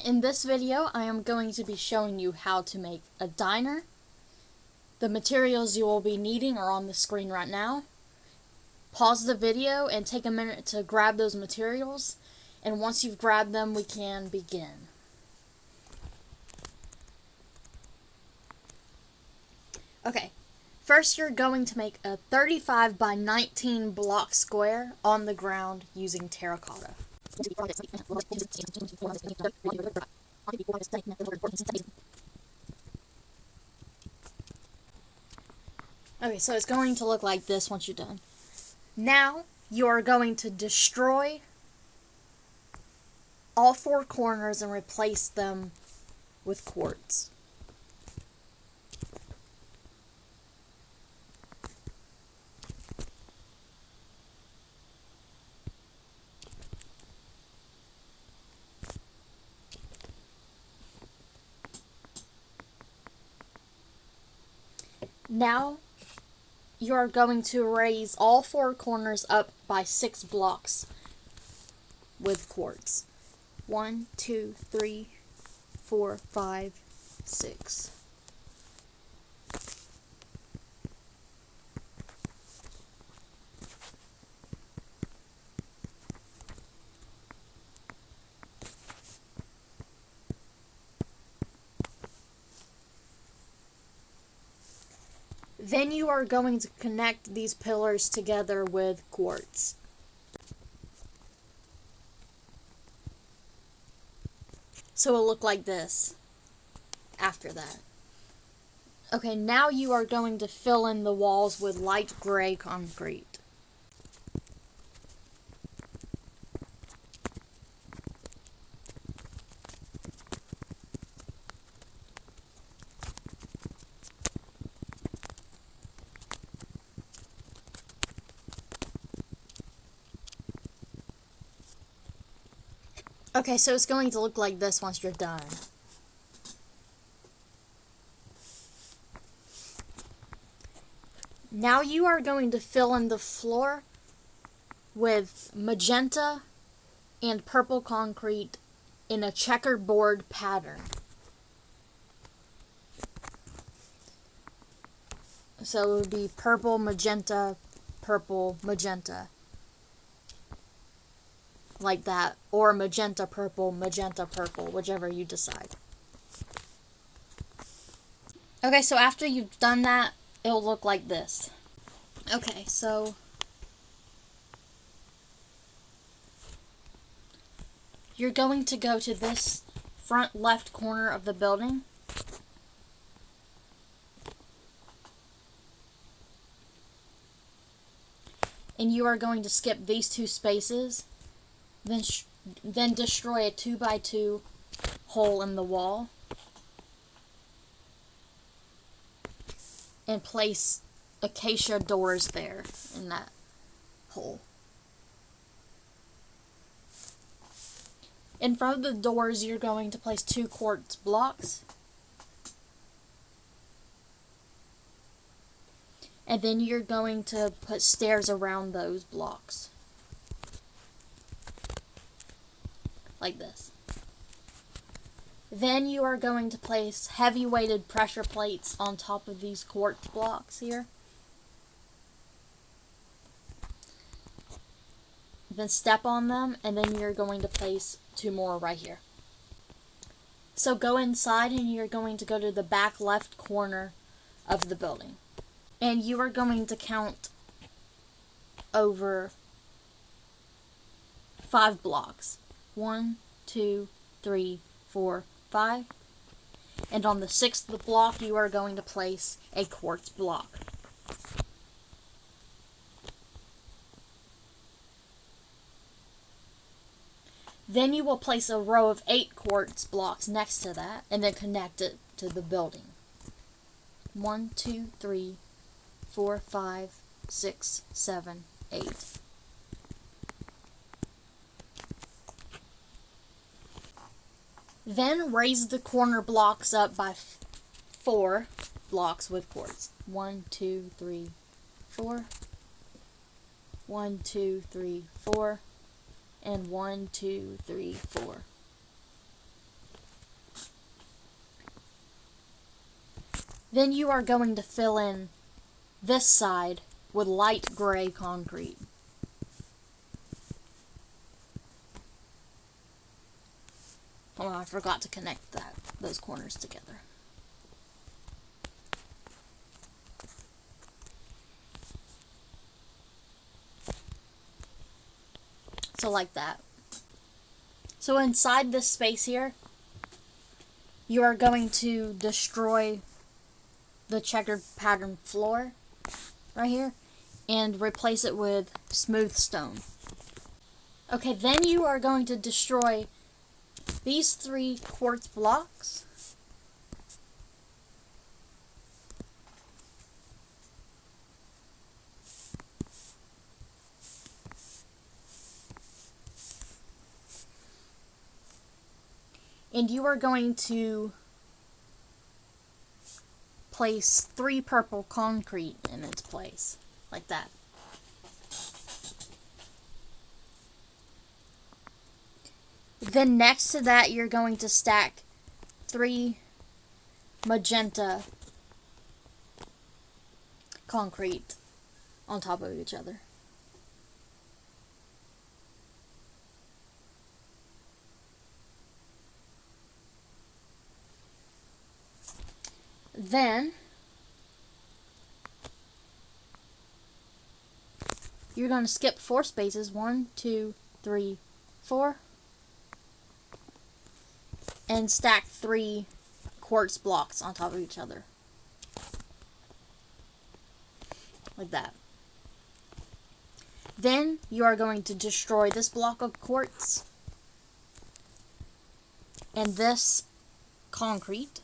In this video, I am going to be showing you how to make a diner. The materials you will be needing are on the screen right now. Pause the video and take a minute to grab those materials, and once you've grabbed them, we can begin. Okay, first you're going to make a 35 by 19 block square on the ground using terracotta. Okay, so it's going to look like this once you're done. Now, you are going to destroy all four corners and replace them with quartz. Now, you are going to raise all four corners up by 6 blocks with quartz. 1, 2, 3, 4, 5, 6. Then you are going to connect these pillars together with quartz. So it'll look like this after that. Okay, now you are going to fill in the walls with light gray concrete. Okay, so it's going to look like this once you're done. Now you are going to fill in the floor with magenta and purple concrete in a checkerboard pattern. So it would be purple, magenta, like that, or magenta, purple, whichever you decide. Okay, so after you've done that, it'll look like this. Okay, so you're going to go to this front left corner of the building. And you are going to skip these 2 spaces. Then destroy a 2x2 hole in the wall and place acacia doors there in that hole. In front of the doors, you're going to place 2 quartz blocks, and then you're going to put stairs around those blocks. Like this. Then you are going to place heavy weighted pressure plates on top of these quartz blocks here. Then step on them, and then you're going to place 2 more right here. So go inside, and you're going to go to the back left corner of the building. And you are going to count over 5 blocks. 1, 2, 3, 4, 5. And on the 6th block, you are going to place a quartz block. Then you will place a row of 8 quartz blocks next to that, and then connect it to the building. 1, 2, 3, 4, 5, 6, 7, 8. Then raise the corner blocks up by 4 blocks with quartz. 1, 2, 3, 4. 1, 2, 3, 4. And 1, 2, 3, 4. Then you are going to fill in this side with light gray concrete. Oh, I forgot to connect those corners together. So like that. So inside this space here, you are going to destroy the checkered pattern floor right here and replace it with smooth stone. Okay, then you are going to destroy these 3 quartz blocks. And you are going to place 3 purple concrete in its place, like that. Then next to that, you're going to stack 3 magenta concrete on top of each other. Then you're going to skip 4 spaces, 1, 2, 3, 4, and stack 3 quartz blocks on top of each other, like that. Then you are going to destroy this block of quartz and this concrete.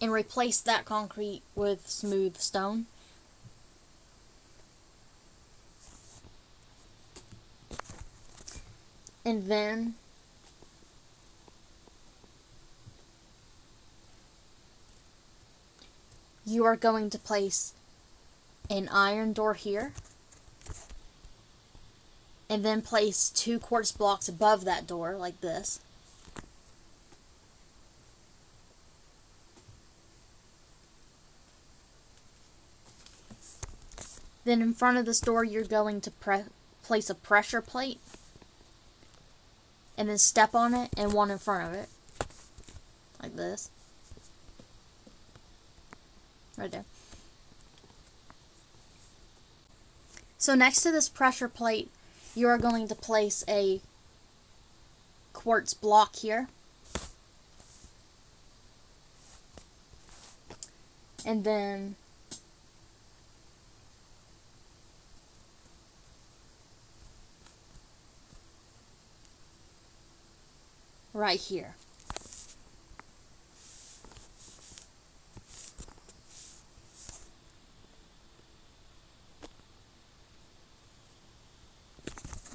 And replace that concrete with smooth stone. And then you are going to place an iron door here. And then place 2 quartz blocks above that door, like this. Then in front of this door, you're going to place a pressure plate. And then step on it and one in front of it. Like this. Right there. So next to this pressure plate, you are going to place a quartz block here. And then right here.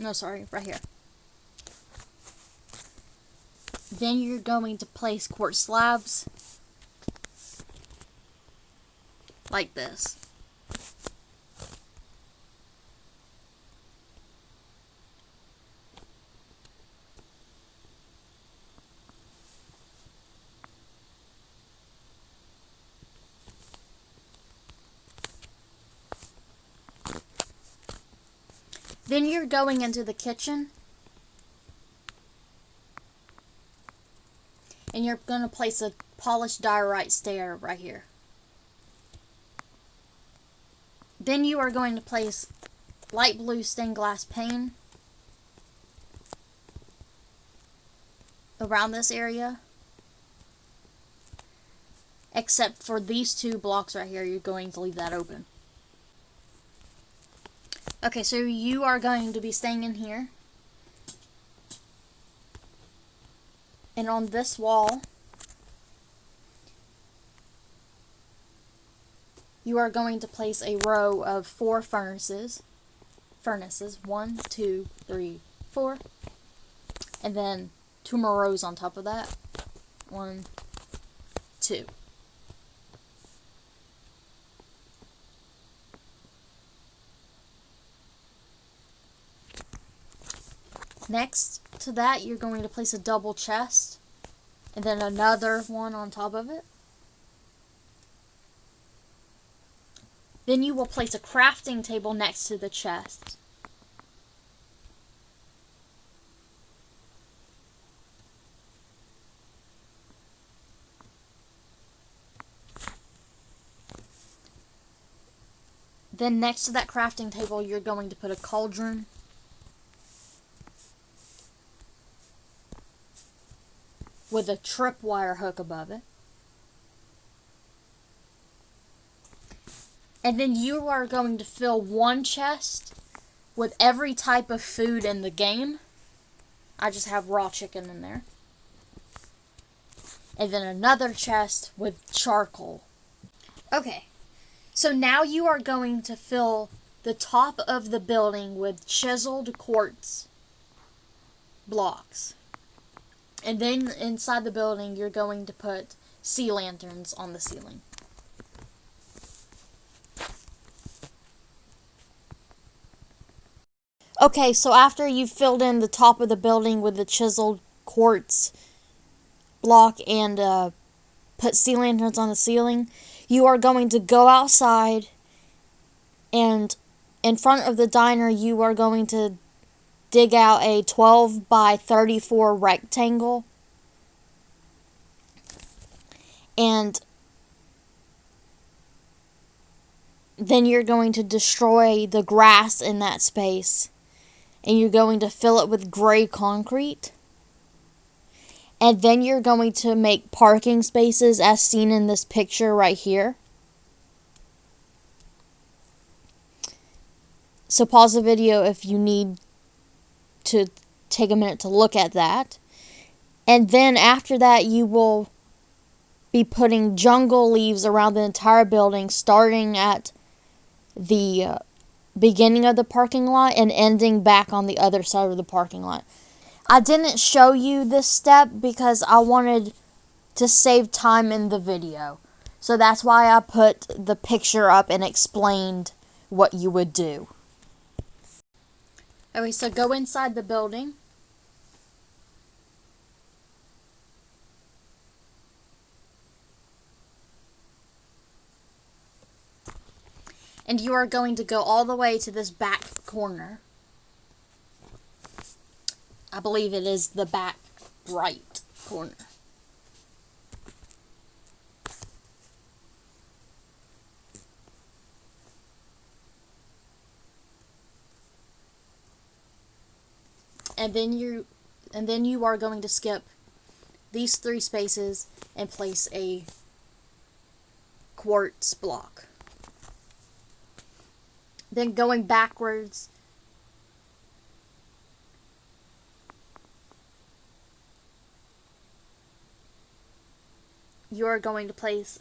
No, sorry, right here. Then you're going to place quartz slabs like this. Then you're going into the kitchen and you're going to place a polished diorite stair right here. Then you are going to place light blue stained glass pane around this area. Except for these 2 blocks right here, you're going to leave that open. Okay, so you are going to be staying in here. And on this wall, you are going to place a row of 4 furnaces. 1, 2, 3, 4. And then 2 more rows on top of that. 1, 2. Next to that, you're going to place a double chest, and then another one on top of it. Then you will place a crafting table next to the chest. Then next to that crafting table, you're going to put a cauldron. With a tripwire hook above it. And then you are going to fill one chest with every type of food in the game. I just have raw chicken in there. And then another chest with charcoal. Okay, so now you are going to fill the top of the building with chiseled quartz blocks. And then inside the building, you're going to put sea lanterns on the ceiling. Okay, so after you've filled in the top of the building with the chiseled quartz block and put sea lanterns on the ceiling, you are going to go outside, and in front of the diner, you are going to dig out a 12 by 34 rectangle, and then you're going to destroy the grass in that space, and you're going to fill it with gray concrete, and then you're going to make parking spaces as seen in this picture right here. So pause the video if you need to take a minute to look at that. And then after that, you will be putting jungle leaves around the entire building, starting at the beginning of the parking lot and ending back on the other side of the parking lot. I didn't show you this step because I wanted to save time in the video. So that's why I put the picture up and explained what you would do. Okay, so go inside the building. And you are going to go all the way to this back corner. I believe it is the back right corner. And then you are going to skip these 3 spaces and place a quartz block. Then going backwards, you are going to place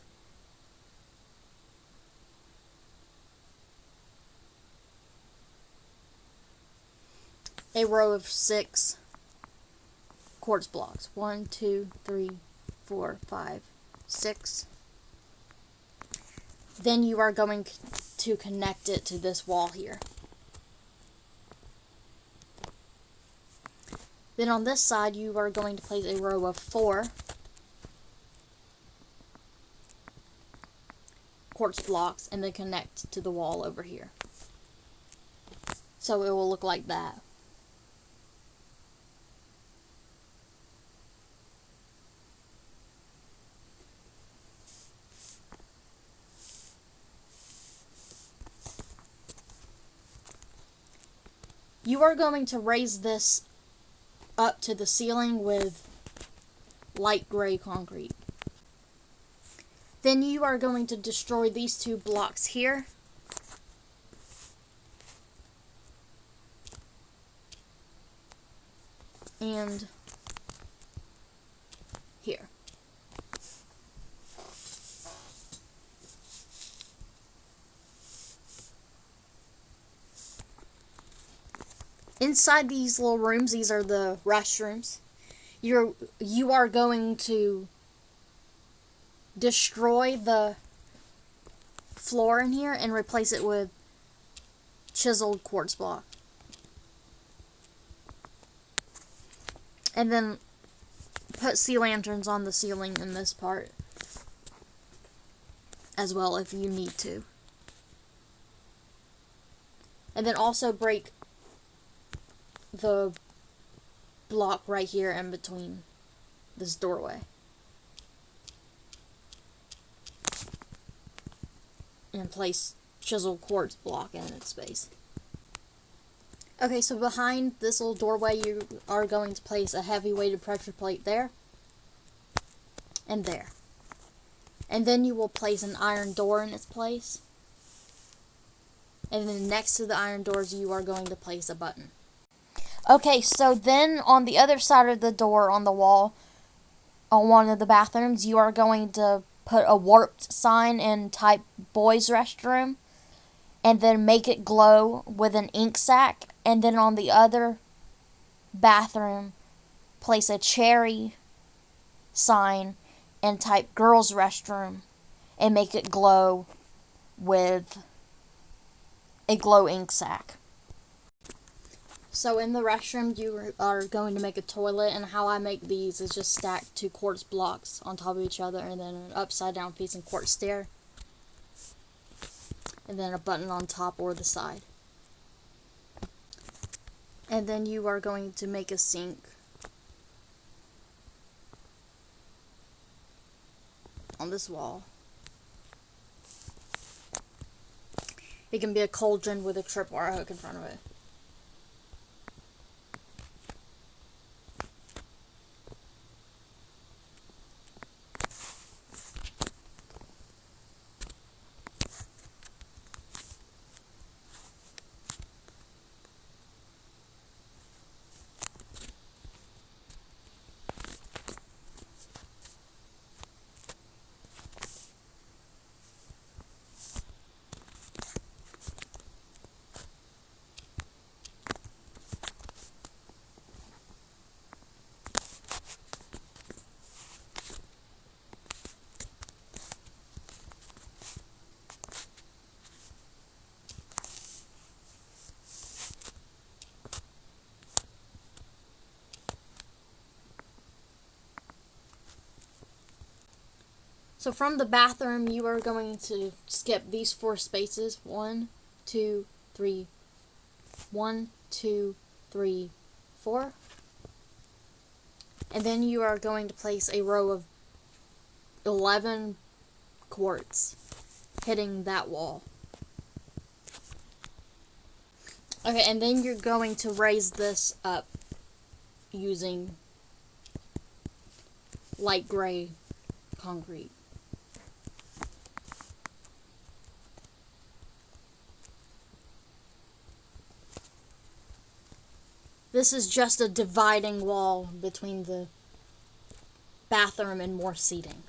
a row of 6 quartz blocks. 1, 2, 3, 4, 5, 6. Then you are going to connect it to this wall here. Then on this side, you are going to place a row of 4 quartz blocks and then connect to the wall over here. So it will look like that. You are going to raise this up to the ceiling with light gray concrete. Then you are going to destroy these 2 blocks here. And here. Inside these little rooms, these are the restrooms. You are going to destroy the floor in here and replace it with chiseled quartz block. And then put sea lanterns on the ceiling in this part as well if you need to. And then also break the block right here in between this doorway. And place chisel quartz block in its space. Okay, so behind this little doorway you are going to place a heavy weighted pressure plate there. And there. And then you will place an iron door in its place. And then next to the iron doors you are going to place a button. Okay, so then on the other side of the door on the wall, on one of the bathrooms, you are going to put a warped sign and type boys restroom. And then make it glow with an ink sac. And then on the other bathroom, place a cherry sign and type girls restroom. And make it glow with a glow ink sac. So in the restroom, you are going to make a toilet, and how I make these is just stack 2 quartz blocks on top of each other, and then an upside down facing quartz stair, and then a button on top or the side. And then you are going to make a sink on this wall. It can be a cauldron with a tripwire hook in front of it. So from the bathroom, you are going to skip these 4 spaces. 1, 2, 3. 1, 2, 3, 4. And then you are going to place a row of 11 quartz hitting that wall. Okay, and then you're going to raise this up using light gray concrete. This is just a dividing wall between the bathroom and more seating.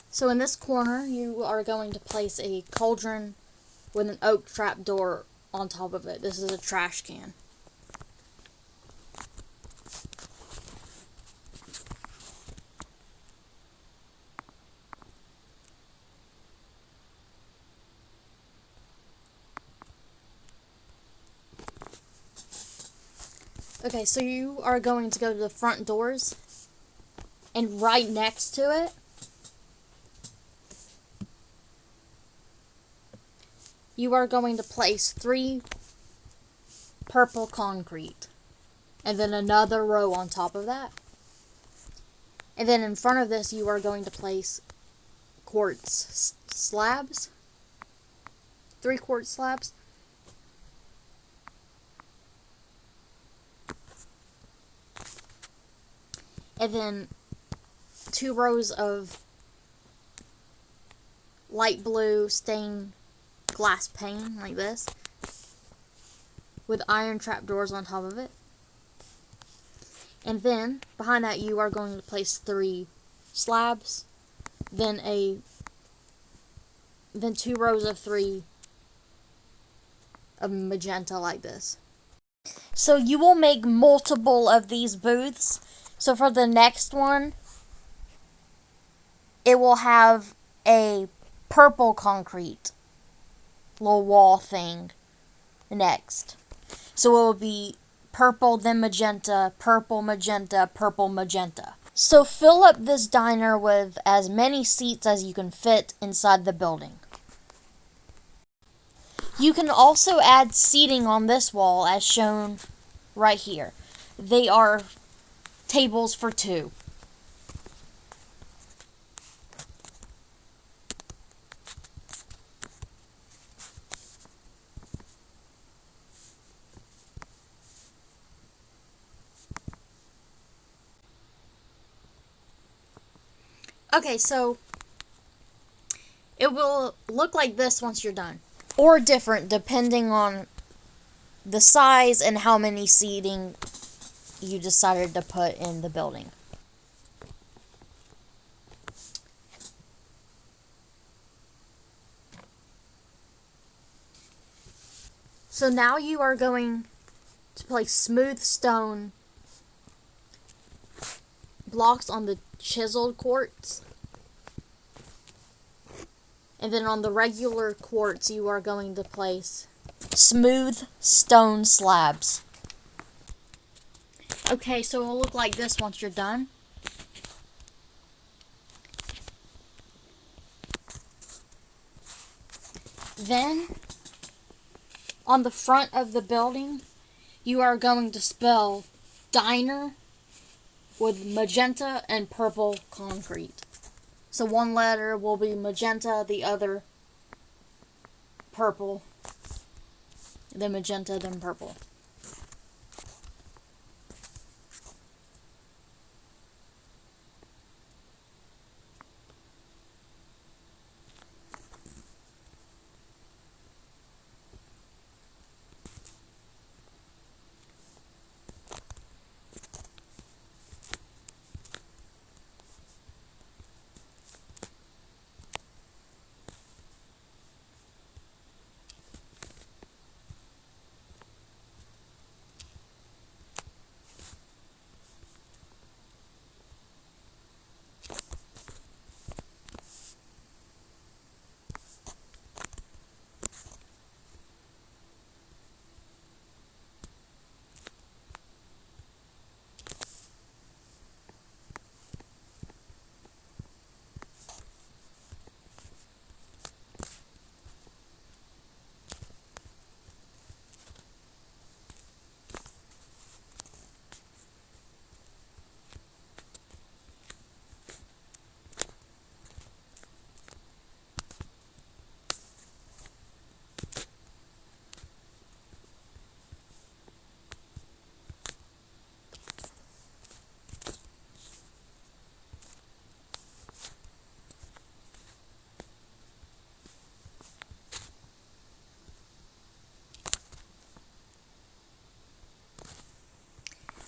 So in this corner, you are going to place a cauldron with an oak trap door on top of it. This is a trash can. Okay, so you are going to go to the front doors, and right next to it, you are going to place 3 purple concrete, and then another row on top of that. And then in front of this, you are going to place quartz slabs, 3 quartz slabs. And then 2 rows of light blue stained glass pane, like this, with iron trapdoors on top of it. And then, behind that, you are going to place 3 slabs, then 2 rows of 3 of magenta, like this. So you will make multiple of these booths. So for the next one, it will have a purple concrete little wall thing next. So it will be purple, then magenta, purple, magenta, purple, magenta. So fill up this diner with as many seats as you can fit inside the building. You can also add seating on this wall as shown right here. They are tables for two. Okay, so it will look like this once you're done. Or different depending on the size and how many seating you decided to put in the building. So now you are going to place smooth stone blocks on the chiseled quartz. And then on the regular quartz, you are going to place smooth stone slabs. Okay, so it'll look like this once you're done. Then, on the front of the building, you are going to spell diner with magenta and purple concrete. So one letter will be magenta, the other purple, then magenta, then purple.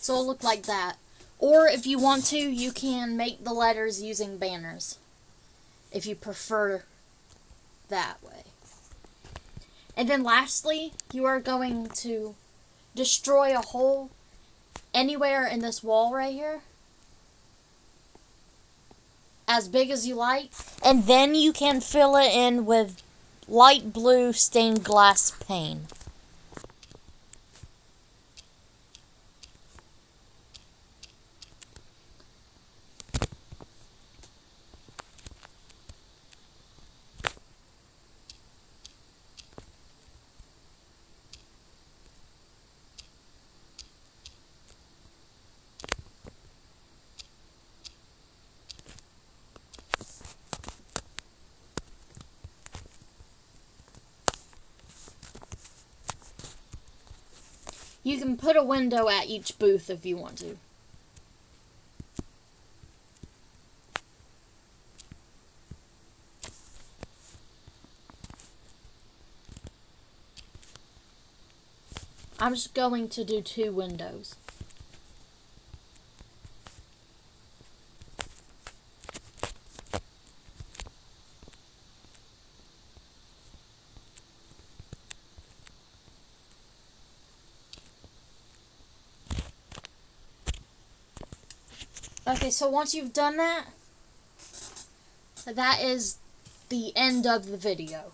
So it'll look like that. Or if you want to, you can make the letters using banners, if you prefer that way. And then lastly, you are going to destroy a hole anywhere in this wall right here, as big as you like, and then you can fill it in with light blue stained glass pane. You can put a window at each booth if you want to. I'm just going to do 2 windows. Okay, so once you've done that, that is the end of the video.